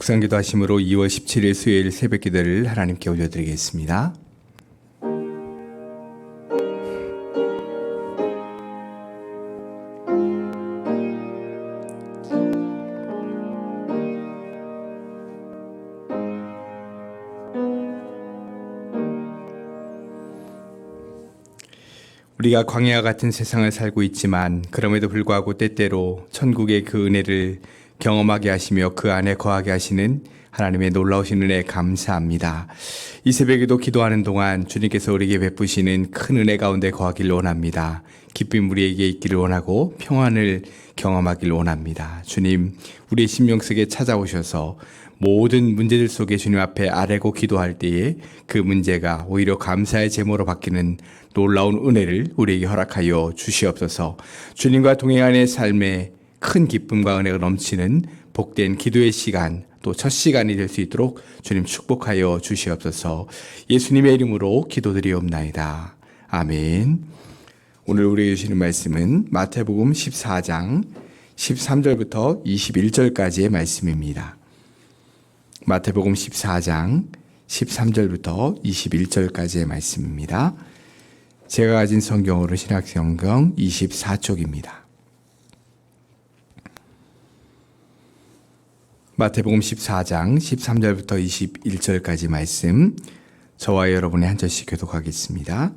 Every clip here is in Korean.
묵상기도 하심으로 2월 17일 수요일 새벽기도를 하나님께 올려드리겠습니다. 우리가 광야와 같은 세상을 살고 있지만 그럼에도 불구하고 때때로 천국의 그 은혜를 경험하게 하시며 그 안에 거하게 하시는 하나님의 놀라우신 은혜 감사합니다. 이 새벽에도 기도하는 동안 주님께서 우리에게 베푸시는 큰 은혜 가운데 거하길 원합니다. 기쁨 우리에게 있기를 원하고 평안을 경험하길 원합니다. 주님, 우리의 심령 속에 찾아오셔서 모든 문제들 속에 주님 앞에 아뢰고 기도할 때에 그 문제가 오히려 감사의 제목으로 바뀌는 놀라운 은혜를 우리에게 허락하여 주시옵소서. 주님과 동행하는 삶에 큰 기쁨과 은혜가 넘치는 복된 기도의 시간, 또 첫 시간이 될 수 있도록 주님 축복하여 주시옵소서. 예수님의 이름으로 기도드리옵나이다. 아멘. 오늘 우리에게 주시는 말씀은 마태복음 14장 13절부터 21절까지의 말씀입니다. 마태복음 14장 13절부터 21절까지의 말씀입니다. 제가 가진 성경으로 신약성경 24쪽입니다. 마태복음 14장 13절부터 21절까지 말씀, 저와 여러분의 한 절씩 교독하겠습니다.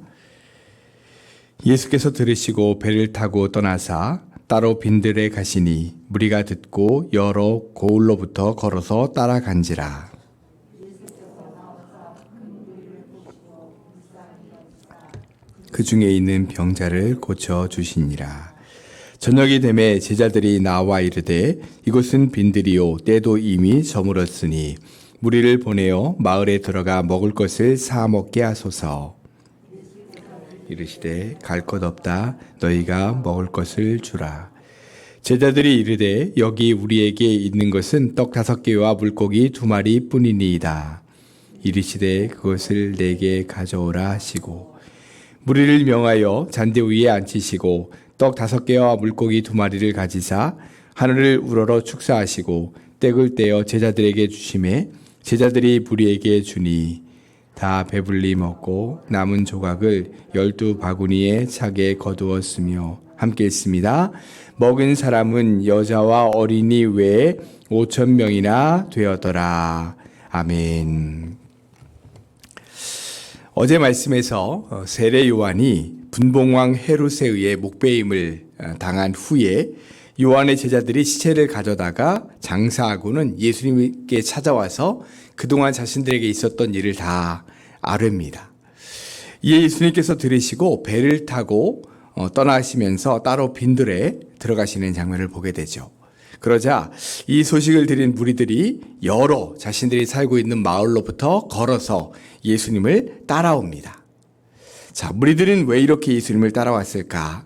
예수께서 들으시고 배를 타고 떠나사 따로 빈들에 가시니 무리가 듣고 여러 고을로부터 걸어서 따라간지라. 그 중에 있는 병자를 고쳐 주시니라. 저녁이 되매 제자들이 나와 이르되 이곳은 빈들이요 때도 이미 저물었으니 무리를 보내어 마을에 들어가 먹을 것을 사 먹게 하소서. 이르시되 갈 것 없다 너희가 먹을 것을 주라. 제자들이 이르되 여기 우리에게 있는 것은 떡 5개와 물고기 2마리 뿐이니이다. 이르시되 그것을 내게 가져오라 하시고 무리를 명하여 잔디 위에 앉히시고 떡 5개와 물고기 2마리를 가지사 하늘을 우러러 축사하시고 떡을 떼어 제자들에게 주시매 제자들이 무리에게 주니 다 배불리 먹고 남은 조각을 12바구니에 차게 거두었으며 함께 했습니다. 먹은 사람은 여자와 어린이 외에 5,000명이나 되었더라. 아멘. 어제 말씀에서 세례 요한이 분봉왕 헤롯에 의해 목배임을 당한 후에 요한의 제자들이 시체를 가져다가 장사하고는 예수님께 찾아와서 그동안 자신들에게 있었던 일을 다 아뢰입니다. 이에 예수님께서 들으시고 배를 타고 떠나시면서 따로 빈들에 들어가시는 장면을 보게 되죠. 그러자 이 소식을 들은 무리들이 여러 자신들이 살고 있는 마을로부터 걸어서 예수님을 따라옵니다. 자, 무리들은 왜 이렇게 예수님을 따라왔을까?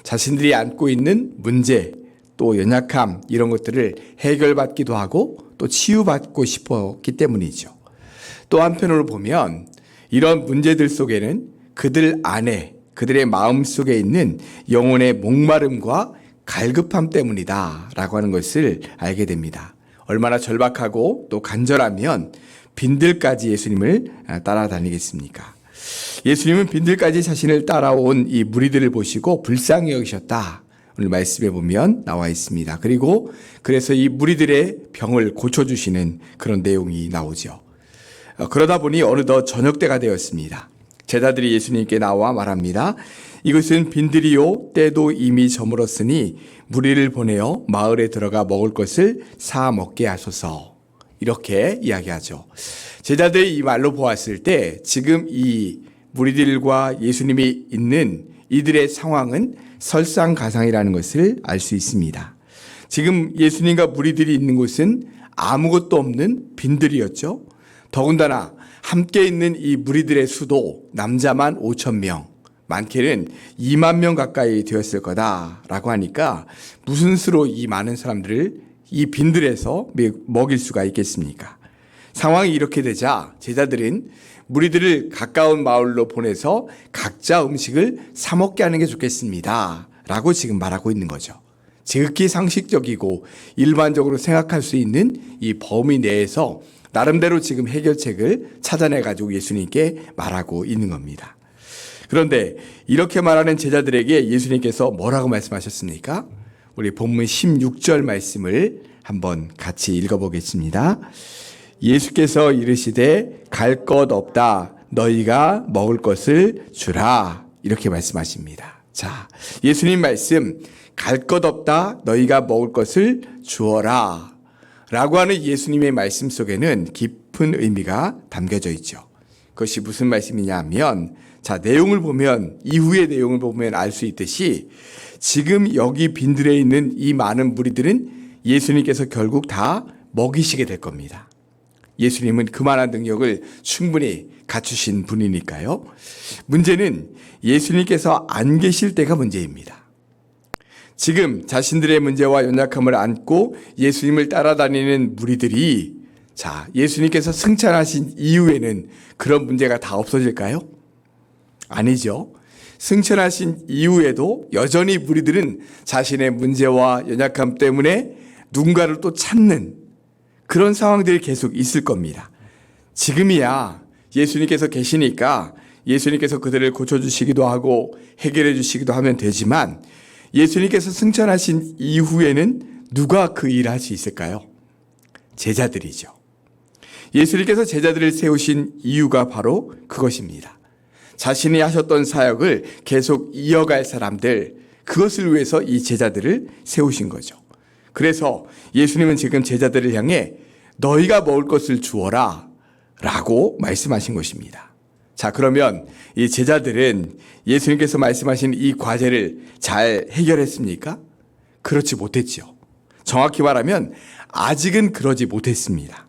자신들이 안고 있는 문제, 또 연약함 이런 것들을 해결받기도 하고 또 치유받고 싶었기 때문이죠. 또 한편으로 보면 이런 문제들 속에는 그들 안에 그들의 마음 속에 있는 영혼의 목마름과 갈급함 때문이다 라고 하는 것을 알게 됩니다. 얼마나 절박하고 또 간절하면 빈들까지 예수님을 따라다니겠습니까? 예수님은 빈들까지 자신을 따라온 이 무리들을 보시고 불쌍히 여기셨다. 오늘 말씀에 보면 나와 있습니다. 그리고 그래서 이 무리들의 병을 고쳐주시는 그런 내용이 나오죠. 그러다 보니 어느덧 저녁때가 되었습니다. 제자들이 예수님께 나와 말합니다. 이것은 빈들이요 때도 이미 저물었으니 무리를 보내어 마을에 들어가 먹을 것을 사 먹게 하소서. 이렇게 이야기하죠. 제자들이 이 말로 보았을 때 지금 이 무리들과 예수님이 있는 이들의 상황은 설상가상이라는 것을 알 수 있습니다. 지금 예수님과 무리들이 있는 곳은 아무것도 없는 빈들이었죠. 더군다나 함께 있는 이 무리들의 수도 남자만 5,000명, 많게는 2만 명 가까이 되었을 거다라고 하니까 무슨 수로 이 많은 사람들을 이 빈들에서 먹일 수가 있겠습니까? 상황이 이렇게 되자 제자들은 무리들을 가까운 마을로 보내서 각자 음식을 사 먹게 하는 게 좋겠습니다 라고 지금 말하고 있는 거죠. 지극히 상식적이고 일반적으로 생각할 수 있는 이 범위 내에서 나름대로 지금 해결책을 찾아내가지고 예수님께 말하고 있는 겁니다. 그런데 이렇게 말하는 제자들에게 예수님께서 뭐라고 말씀하셨습니까? 우리 본문 16절 말씀을 한번 같이 읽어보겠습니다. 예수께서 이르시되 갈 것 없다. 너희가 먹을 것을 주라. 이렇게 말씀하십니다. 자, 예수님 말씀 갈 것 없다. 너희가 먹을 것을 주어라. 라고 하는 예수님의 말씀 속에는 깊은 의미가 담겨져 있죠. 그것이 무슨 말씀이냐 하면 자, 내용을 보면 이후의 내용을 보면 알 수 있듯이 지금 여기 빈들에 있는 이 많은 무리들은 예수님께서 결국 다 먹이시게 될 겁니다. 예수님은 그만한 능력을 충분히 갖추신 분이니까요. 문제는 예수님께서 안 계실 때가 문제입니다. 지금 자신들의 문제와 연약함을 안고 예수님을 따라다니는 무리들이 자, 예수님께서 승천하신 이후에는 그런 문제가 다 없어질까요? 아니죠. 승천하신 이후에도 여전히 무리들은 자신의 문제와 연약함 때문에 누군가를 또 찾는 그런 상황들이 계속 있을 겁니다. 지금이야 예수님께서 계시니까 예수님께서 그들을 고쳐주시기도 하고 해결해 주시기도 하면 되지만 예수님께서 승천하신 이후에는 누가 그 일을 할 수 있을까요? 제자들이죠. 예수님께서 제자들을 세우신 이유가 바로 그것입니다. 자신이 하셨던 사역을 계속 이어갈 사람들, 그것을 위해서 이 제자들을 세우신 거죠. 그래서 예수님은 지금 제자들을 향해 너희가 먹을 것을 주어라 라고 말씀하신 것입니다. 자, 그러면 이 제자들은 예수님께서 말씀하신 이 과제를 잘 해결했습니까? 그렇지 못했죠. 정확히 말하면 아직은 그러지 못했습니다.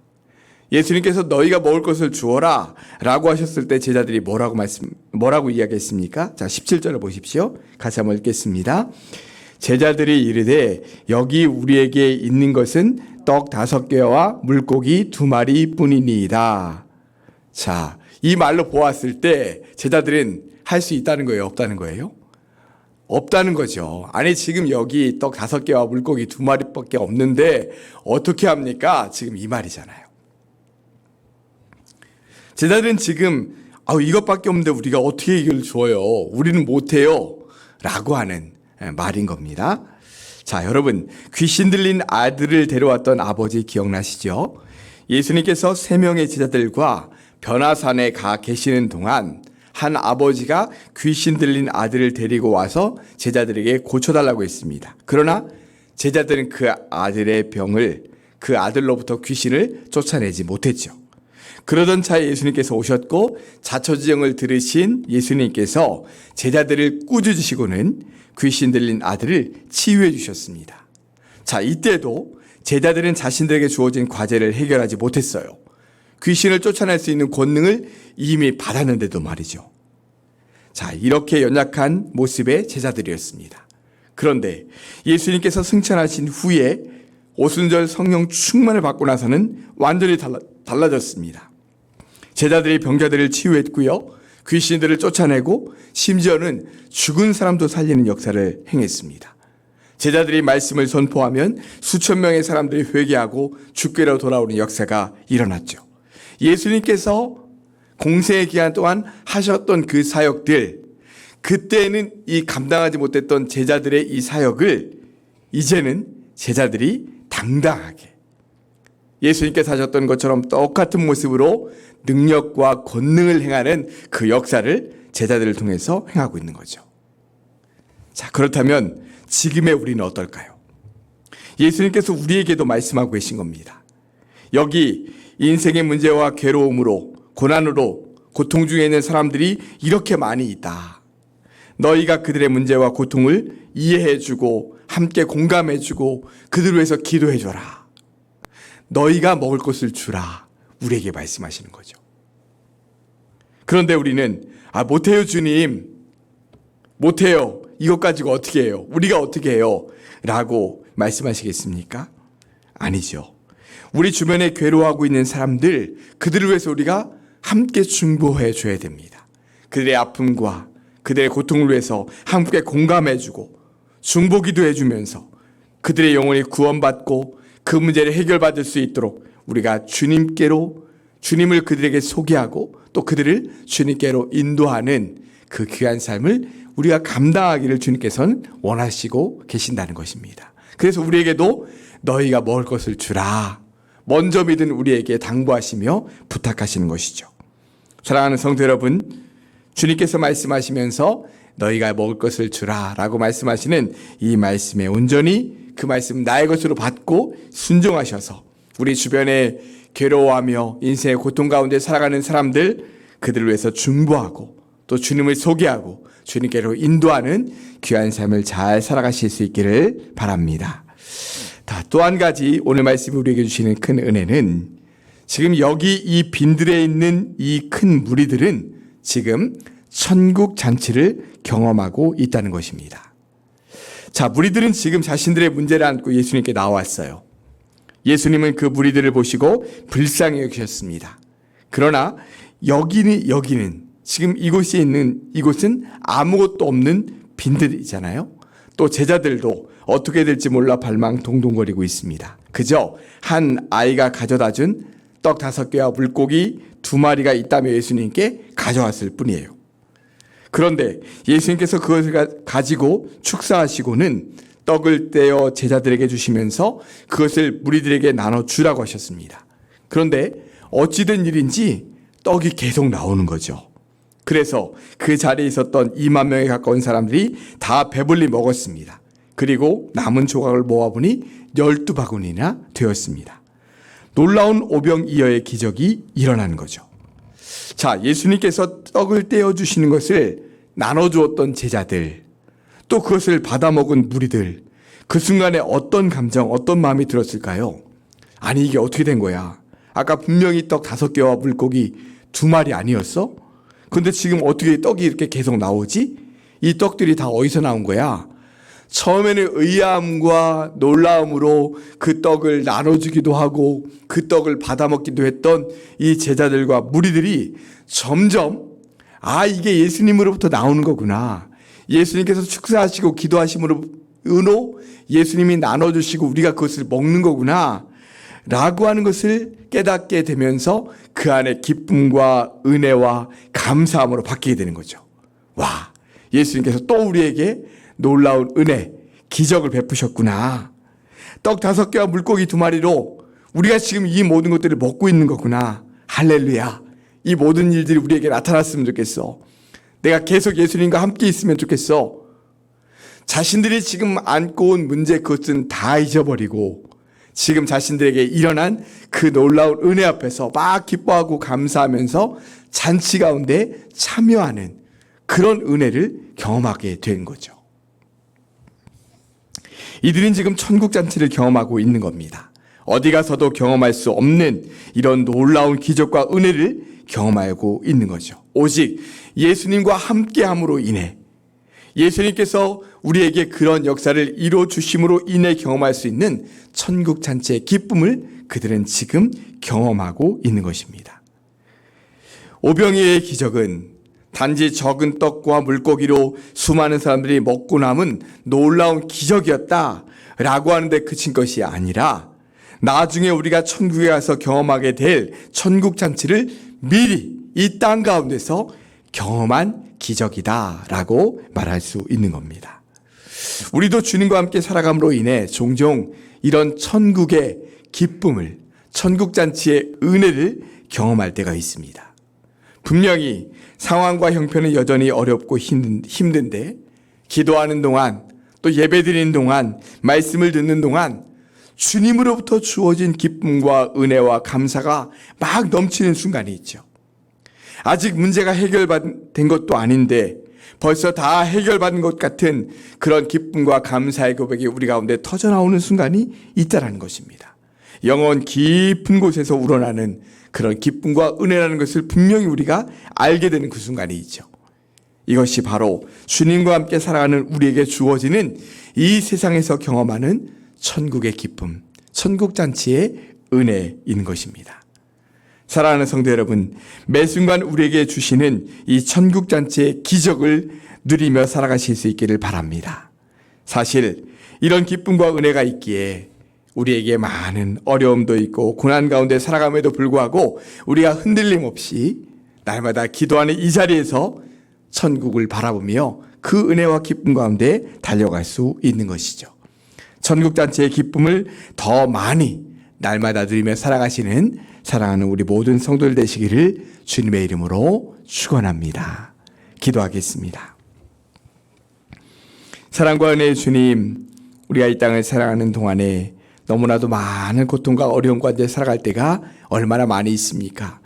예수님께서 너희가 먹을 것을 주어라 라고 하셨을 때 제자들이 뭐라고 이야기했습니까? 자, 17절을 보십시오. 같이 한번 읽겠습니다. 제자들이 이르되 여기 우리에게 있는 것은 떡 5개와 물고기 2마리 뿐이니이다. 자, 이 말로 보았을 때 제자들은 할 수 있다는 거예요? 없다는 거예요? 없다는 거죠. 아니 지금 여기 떡 5개와 물고기 2마리밖에 없는데 어떻게 합니까? 지금 이 말이잖아요. 제자들은 지금 이것밖에 없는데 우리가 어떻게 이걸 줘요? 우리는 못해요. 라고 하는 말인 겁니다. 자, 여러분 귀신 들린 아들을 데려왔던 아버지 기억나시죠? 예수님께서 3명의 제자들과 변화산에 가 계시는 동안 한 아버지가 귀신 들린 아들을 데리고 와서 제자들에게 고쳐달라고 했습니다. 그러나 제자들은 그 아들의 병을 그 아들로부터 귀신을 쫓아내지 못했죠. 그러던 차에 예수님께서 오셨고 자초지정을 들으신 예수님께서 제자들을 꾸짖으시고는 귀신 들린 아들을 치유해 주셨습니다. 자, 이때도 제자들은 자신들에게 주어진 과제를 해결하지 못했어요. 귀신을 쫓아낼 수 있는 권능을 이미 받았는데도 말이죠. 자, 이렇게 연약한 모습의 제자들이었습니다. 그런데 예수님께서 승천하신 후에 오순절 성령 충만을 받고 나서는 완전히 달라졌습니다. 제자들이 병자들을 치유했고요. 귀신들을 쫓아내고 심지어는 죽은 사람도 살리는 역사를 행했습니다. 제자들이 말씀을 선포하면 수천 명의 사람들이 회개하고 주께로 돌아오는 역사가 일어났죠. 예수님께서 공생의 기간 동안 하셨던 그 사역들, 그때는 이 감당하지 못했던 제자들의 이 사역을 이제는 제자들이 당당하게 예수님께서 하셨던 것처럼 똑같은 모습으로 능력과 권능을 행하는 그 역사를 제자들을 통해서 행하고 있는 거죠. 자, 그렇다면 지금의 우리는 어떨까요? 예수님께서 우리에게도 말씀하고 계신 겁니다. 여기 인생의 문제와 괴로움으로 고난으로 고통 중에 있는 사람들이 이렇게 많이 있다. 너희가 그들의 문제와 고통을 이해해주고 함께 공감해주고 그들을 위해서 기도해줘라. 너희가 먹을 것을 주라. 우리에게 말씀하시는 거죠. 그런데 우리는 못해요 주님. 못해요. 이것 가지고 어떻게 해요? 우리가 어떻게 해요? 라고 말씀하시겠습니까? 아니죠. 우리 주변에 괴로워하고 있는 사람들, 그들을 위해서 우리가 함께 중보해 줘야 됩니다. 그들의 아픔과 그들의 고통을 위해서 함께 공감해 주고 중보기도 해주면서 그들의 영혼이 구원받고 그 문제를 해결받을 수 있도록 우리가 주님을 그들에게 소개하고 또 그들을 주님께로 인도하는 그 귀한 삶을 우리가 감당하기를 주님께서는 원하시고 계신다는 것입니다. 그래서 우리에게도 너희가 먹을 것을 주라, 먼저 믿은 우리에게 당부하시며 부탁하시는 것이죠. 사랑하는 성도 여러분, 주님께서 말씀하시면서 너희가 먹을 것을 주라 라고 말씀하시는 이 말씀에 온전히 그 말씀 나의 것으로 받고 순종하셔서 우리 주변에 괴로워하며 인생의 고통 가운데 살아가는 사람들, 그들을 위해서 중보하고 또 주님을 소개하고 주님께로 인도하는 귀한 삶을 잘 살아가실 수 있기를 바랍니다. 또 한 가지 오늘 말씀이 우리에게 주시는 큰 은혜는, 지금 여기 이 빈들에 있는 이 큰 무리들은 지금 천국 잔치를 경험하고 있다는 것입니다. 자, 무리들은 지금 자신들의 문제를 안고 예수님께 나왔어요. 예수님은 그 무리들을 보시고 불쌍히 여기셨습니다. 그러나 여기는 지금 이곳은 아무것도 없는 빈들이잖아요. 또 제자들도 어떻게 될지 몰라 발망동동거리고 있습니다. 그저 한 아이가 가져다 준 떡 5개와 물고기 2마리가 있다며 예수님께 가져왔을 뿐이에요. 그런데 예수님께서 그것을 가지고 축사하시고는 떡을 떼어 제자들에게 주시면서 그것을 무리들에게 나눠주라고 하셨습니다. 그런데 어찌된 일인지 떡이 계속 나오는 거죠. 그래서 그 자리에 있었던 2만 명에 가까운 사람들이 다 배불리 먹었습니다. 그리고 남은 조각을 모아보니 12바구니나 되었습니다. 놀라운 오병이어의 기적이 일어나는 거죠. 자, 예수님께서 떡을 떼어주시는 것을 나눠주었던 제자들, 또 그것을 받아먹은 무리들, 그 순간에 어떤 감정, 어떤 마음이 들었을까요? 아니, 이게 어떻게 된 거야? 아까 분명히 떡 5개와 물고기 2마리 아니었어? 근데 지금 어떻게 떡이 이렇게 계속 나오지? 이 떡들이 다 어디서 나온 거야? 처음에는 의아함과 놀라움으로 그 떡을 나눠주기도 하고 그 떡을 받아먹기도 했던 이 제자들과 무리들이 점점 이게 예수님으로부터 나오는 거구나. 예수님께서 축사하시고 기도하심으로 예수님이 나눠주시고 우리가 그것을 먹는 거구나 라고 하는 것을 깨닫게 되면서 그 안에 기쁨과 은혜와 감사함으로 바뀌게 되는 거죠. 와, 예수님께서 또 우리에게 놀라운 은혜, 기적을 베푸셨구나. 떡 5개와 물고기 2마리로 우리가 지금 이 모든 것들을 먹고 있는 거구나. 할렐루야. 이 모든 일들이 우리에게 나타났으면 좋겠어. 내가 계속 예수님과 함께 있으면 좋겠어. 자신들이 지금 안고 온 문제, 그것은 다 잊어버리고 지금 자신들에게 일어난 그 놀라운 은혜 앞에서 막 기뻐하고 감사하면서 잔치 가운데 참여하는 그런 은혜를 경험하게 된 거죠. 이들은 지금 천국 잔치를 경험하고 있는 겁니다. 어디 가서도 경험할 수 없는 이런 놀라운 기적과 은혜를 경험하고 있는 거죠. 오직 예수님과 함께함으로 인해, 예수님께서 우리에게 그런 역사를 이루어 주심으로 인해 경험할 수 있는 천국 잔치의 기쁨을 그들은 지금 경험하고 있는 것입니다. 오병이어의 기적은 단지 적은 떡과 물고기로 수많은 사람들이 먹고 남은 놀라운 기적이었다라고 하는데 그친 것이 아니라, 나중에 우리가 천국에 가서 경험하게 될 천국 잔치를 미리 이 땅 가운데서 경험한 기적이다라고 말할 수 있는 겁니다. 우리도 주님과 함께 살아감으로 인해 종종 이런 천국의 기쁨을, 천국 잔치의 은혜를 경험할 때가 있습니다. 분명히 상황과 형편은 여전히 어렵고 힘든데 기도하는 동안, 또 예배드리는 동안, 말씀을 듣는 동안 주님으로부터 주어진 기쁨과 은혜와 감사가 막 넘치는 순간이 있죠. 아직 문제가 해결된 것도 아닌데 벌써 다 해결받은 것 같은 그런 기쁨과 감사의 고백이 우리 가운데 터져나오는 순간이 있다는 것입니다. 영혼 깊은 곳에서 우러나는 그런 기쁨과 은혜라는 것을 분명히 우리가 알게 되는 그 순간이 있죠. 이것이 바로 주님과 함께 살아가는 우리에게 주어지는 이 세상에서 경험하는 천국의 기쁨, 천국 잔치의 은혜인 것입니다. 사랑하는 성도 여러분, 매 순간 우리에게 주시는 이 천국 잔치의 기적을 누리며 살아가실 수 있기를 바랍니다. 사실 이런 기쁨과 은혜가 있기에 우리에게 많은 어려움도 있고 고난 가운데 살아감에도 불구하고 우리가 흔들림 없이 날마다 기도하는 이 자리에서 천국을 바라보며 그 은혜와 기쁨 가운데 달려갈 수 있는 것이죠. 천국잔치의 기쁨을 더 많이 날마다 누리며 살아가시는 사랑하는 우리 모든 성도들 되시기를 주님의 이름으로 축원합니다. 기도하겠습니다. 사랑과 은혜의 주님, 우리가 이 땅을 살아가는 동안에 너무나도 많은 고통과 어려움 가운데 살아갈 때가 얼마나 많이 있습니까?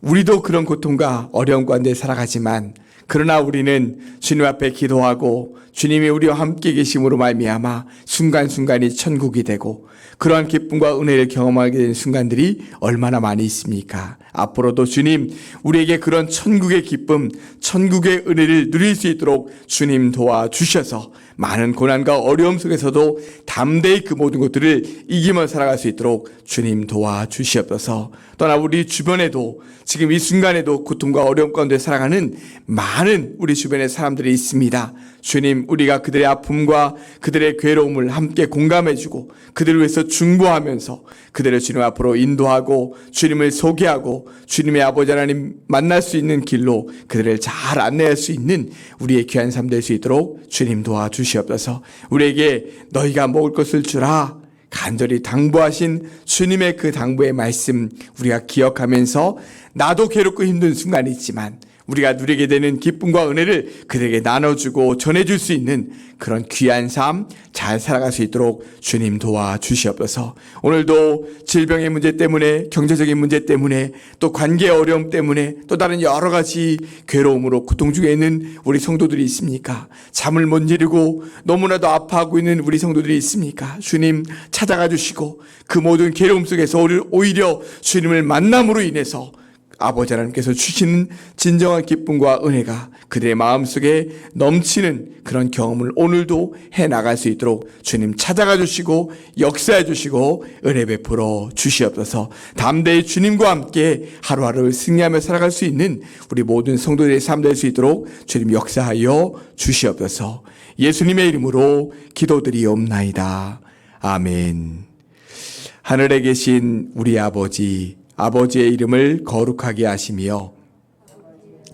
우리도 그런 고통과 어려움 가운데 살아가지만 그러나 우리는 주님 앞에 기도하고 주님이 우리와 함께 계심으로 말미암아 순간순간이 천국이 되고 그러한 기쁨과 은혜를 경험하게 되는 순간들이 얼마나 많이 있습니까? 앞으로도 주님, 우리에게 그런 천국의 기쁨, 천국의 은혜를 누릴 수 있도록 주님 도와주셔서 많은 고난과 어려움 속에서도 담대히 그 모든 것들을 이기며 살아갈 수 있도록 주님 도와주시옵소서. 또나 우리 주변에도 지금 이 순간에도 고통과 어려움 가운데 살아가는 많은 우리 주변의 사람들이 있습니다. 주님, 우리가 그들의 아픔과 그들의 괴로움을 함께 공감해주고 그들을 위해서 중보하면서 그들을 주님 앞으로 인도하고 주님을 소개하고 주님의 아버지 하나님 만날 수 있는 길로 그들을 잘 안내할 수 있는 우리의 귀한 삶 될 수 있도록 주님 도와주시옵소서. 우리에게 너희가 먹을 것을 주라 간절히 당부하신 주님의 그 당부의 말씀 우리가 기억하면서 나도 괴롭고 힘든 순간이 있지만 우리가 누리게 되는 기쁨과 은혜를 그들에게 나눠주고 전해줄 수 있는 그런 귀한 삶 잘 살아갈 수 있도록 주님 도와주시옵소서. 오늘도 질병의 문제 때문에 경제적인 문제 때문에 또 관계의 어려움 때문에 또 다른 여러 가지 괴로움으로 고통 중에 있는 우리 성도들이 있습니까? 잠을 못 이루고 너무나도 아파하고 있는 우리 성도들이 있습니까? 주님 찾아가 주시고 그 모든 괴로움 속에서 오히려 주님을 만남으로 인해서 아버지 하나님께서 주시는 진정한 기쁨과 은혜가 그들의 마음속에 넘치는 그런 경험을 오늘도 해나갈 수 있도록 주님 찾아가 주시고 역사해 주시고 은혜 베풀어 주시옵소서. 담대히 주님과 함께 하루하루 승리하며 살아갈 수 있는 우리 모든 성도들의 삶 될 수 있도록 주님 역사하여 주시옵소서. 예수님의 이름으로 기도드리옵나이다. 아멘. 하늘에 계신 우리 아버지의 이름을 거룩하게 하시며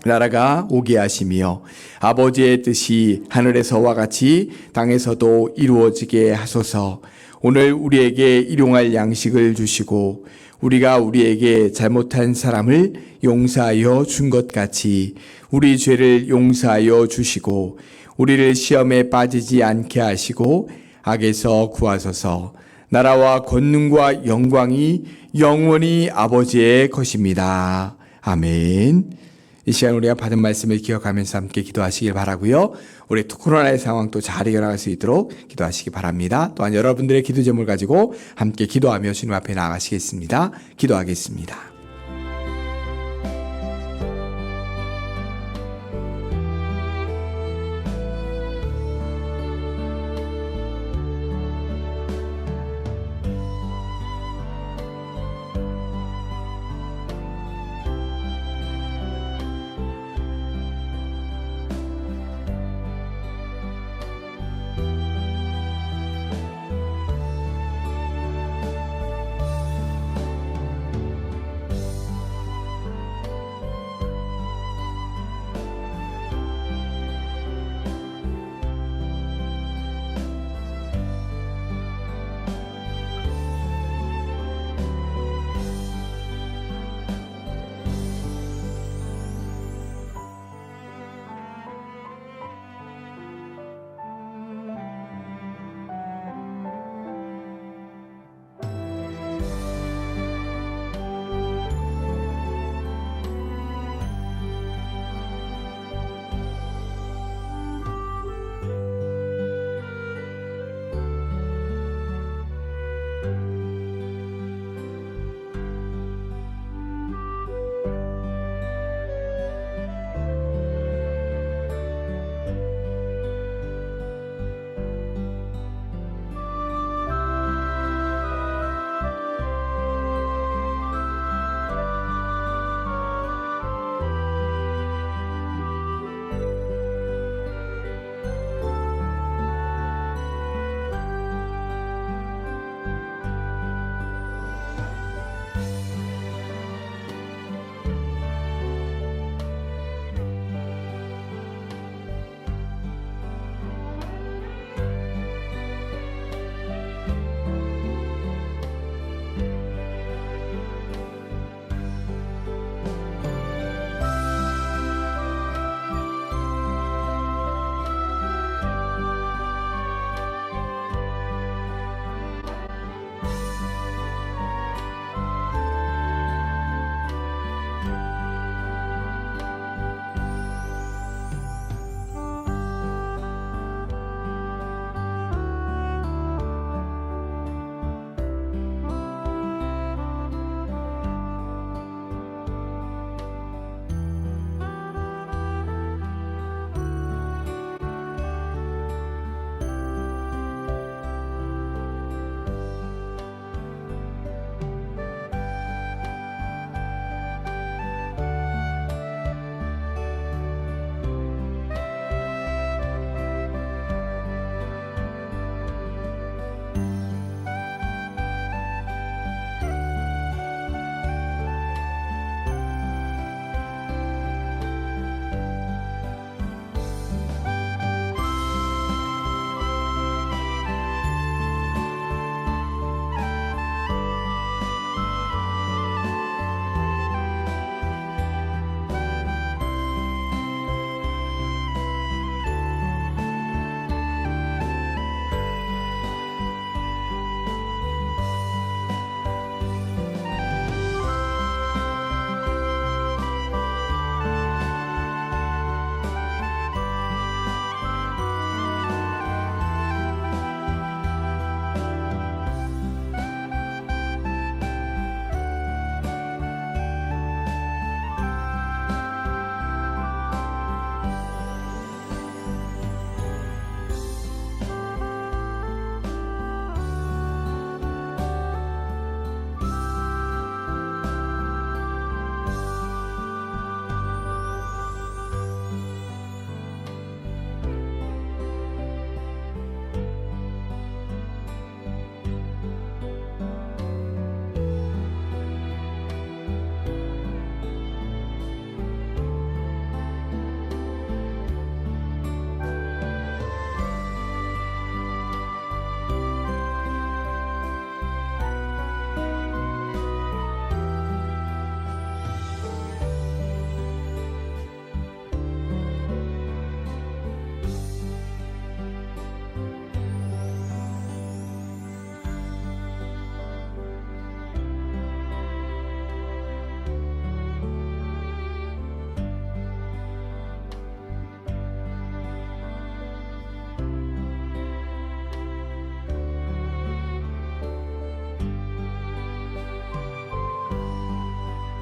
나라가 오게 하시며 아버지의 뜻이 하늘에서와 같이 땅에서도 이루어지게 하소서. 오늘 우리에게 일용할 양식을 주시고 우리가 우리에게 잘못한 사람을 용서하여 준 것 같이 우리 죄를 용서하여 주시고 우리를 시험에 빠지지 않게 하시고 악에서 구하소서. 나라와 권능과 영광이 영원히 아버지의 것입니다. 아멘. 이 시간 우리가 받은 말씀을 기억하면서 함께 기도하시길 바라고요. 우리 코로나의 상황도 잘 이겨나갈 수 있도록 기도하시기 바랍니다. 또한 여러분들의 기도 제목을 가지고 함께 기도하며 주님 앞에 나아가시겠습니다. 기도하겠습니다.